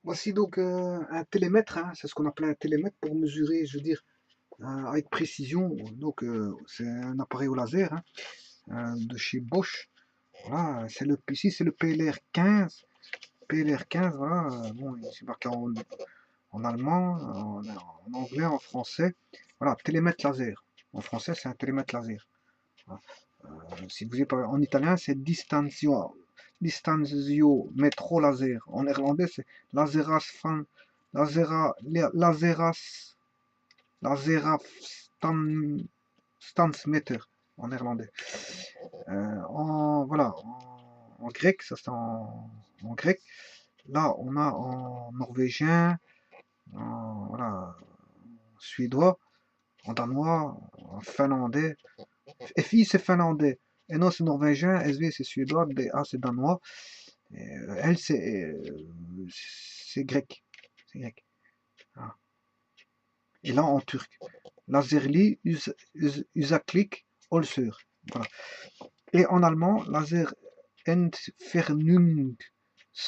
Voici donc un télémètre, hein, c'est ce qu'on appelle un télémètre pour mesurer, je veux dire, avec précision. Donc c'est un appareil au laser hein, de chez Bosch. Voilà, ici c'est le PLR 15. PLR 15, voilà, bon, c'est marqué en allemand, en anglais, en français. Voilà, télémètre laser. En français, c'est un télémètre laser. Voilà. Si vous êtes en italien, c'est distanzio metro laser. En néerlandais, c'est laseras fan, laseras, laseraf stansmeter en néerlandais. Voilà, en grec, ça c'est en grec. Là, on a en norvégien, voilà, en suédois, en danois, en finlandais. FI c'est finlandais, NO c'est norvégien, SV c'est suédois, DA c'est danois, L c'est grec. C'est grec. Voilà. Et là en turc. Laserli Usaklik Olsur. Voilà. Et en allemand, Laser Entfernung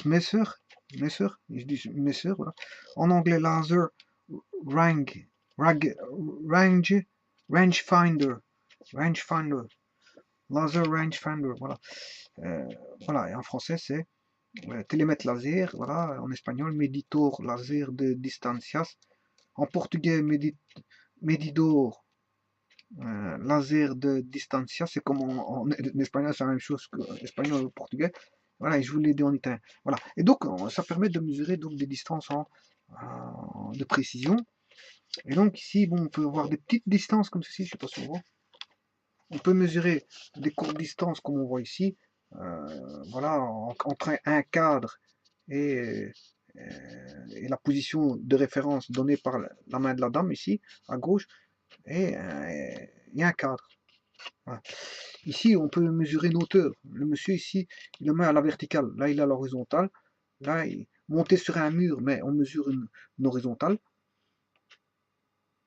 Messer, je dis Messer, voilà. En anglais, Laser Rang, Range, Rangefinder, Rangefinder, Laser Rangefinder, voilà. Voilà, et en français, c'est télémètre laser, voilà. En espagnol, Meditor Laser de Distancias. En portugais, Medidor laser de distancia, c'est comme en espagnol, c'est la même chose qu'en espagnol ou portugais. Voilà, et je vous l'ai dit en italien. Voilà. Et donc, ça permet de mesurer donc, des distances de précision. Et donc, ici, bon, on peut avoir des petites distances comme ceci, je ne sais pas si on voit. On peut mesurer des courtes distances comme on voit ici. Voilà, entre un cadre et la position de référence donnée par la main de la dame ici, à gauche, et il y a un cadre. Voilà. Ici, on peut mesurer une hauteur. Le monsieur ici, il le met à la verticale. Là, il est à l'horizontale. Là, il monté sur un mur, mais on mesure une horizontale.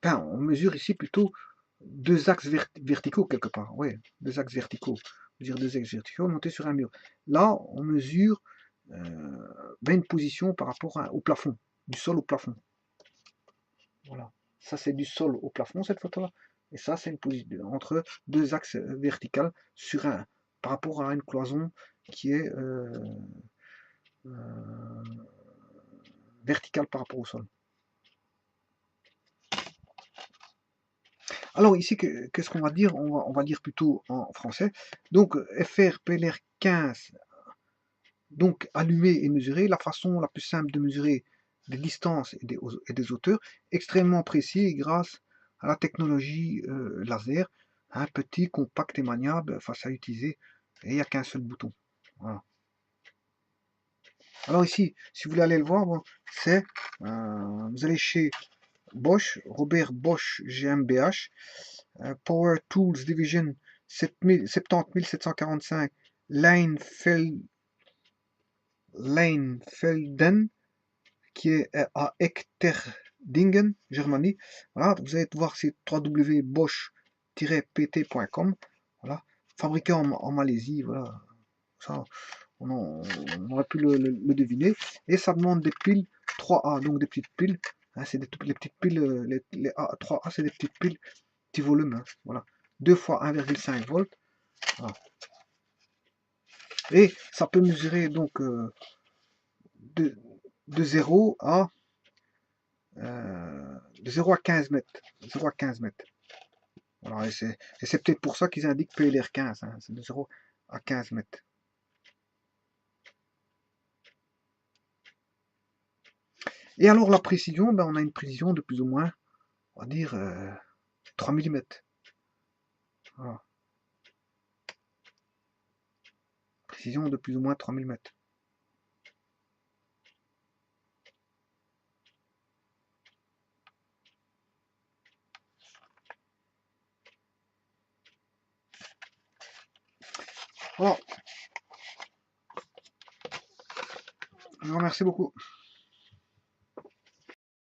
Enfin, on mesure ici plutôt deux axes verticaux quelque part. Ouais, deux axes verticaux. Je veux dire deux axes verticaux montés sur un mur. Là, on mesure une position par rapport au plafond, du sol au plafond. Voilà. Ça, c'est du sol au plafond, cette photo-là. Et ça, c'est une position entre deux axes verticaux sur par rapport à une cloison qui est verticale par rapport au sol. Alors ici, qu'est-ce qu'on va dire on va dire plutôt en français. Donc, FR PLR 15, donc allumer et mesurer, la façon la plus simple de mesurer des distances et des hauteurs, extrêmement précis grâce à la technologie laser, un petit, compact et maniable, facile à utiliser, et il n'y a qu'un seul bouton. Voilà. Alors ici, si vous voulez aller le voir, bon, c'est, vous allez chez Bosch, Robert Bosch GmbH, Power Tools Division 70745, Leinfelden, qui est à Echterdingen, Germanie. Voilà, vous allez voir c'est www.bosch-pt.com. Voilà, fabriqué en Malaisie. Voilà, ça, on aurait pu le deviner. Et ça demande des piles 3A, donc des petites piles. Hein, c'est les petites piles, les 3A, c'est des petites piles, petit volume. Hein, voilà, 2 fois 1,5 volts. Voilà. Et ça peut mesurer donc de 0 à de 0 à 15 mètres. 0 à 15 mètres. Voilà, et c'est peut-être pour ça qu'ils indiquent PLR 15. Hein, c'est de 0 à 15 mètres. Et alors la précision, ben, on a une précision de plus ou moins, on va dire, 3 mm. Voilà. Précision de plus ou moins 3 mm. Voilà. Je vous remercie beaucoup.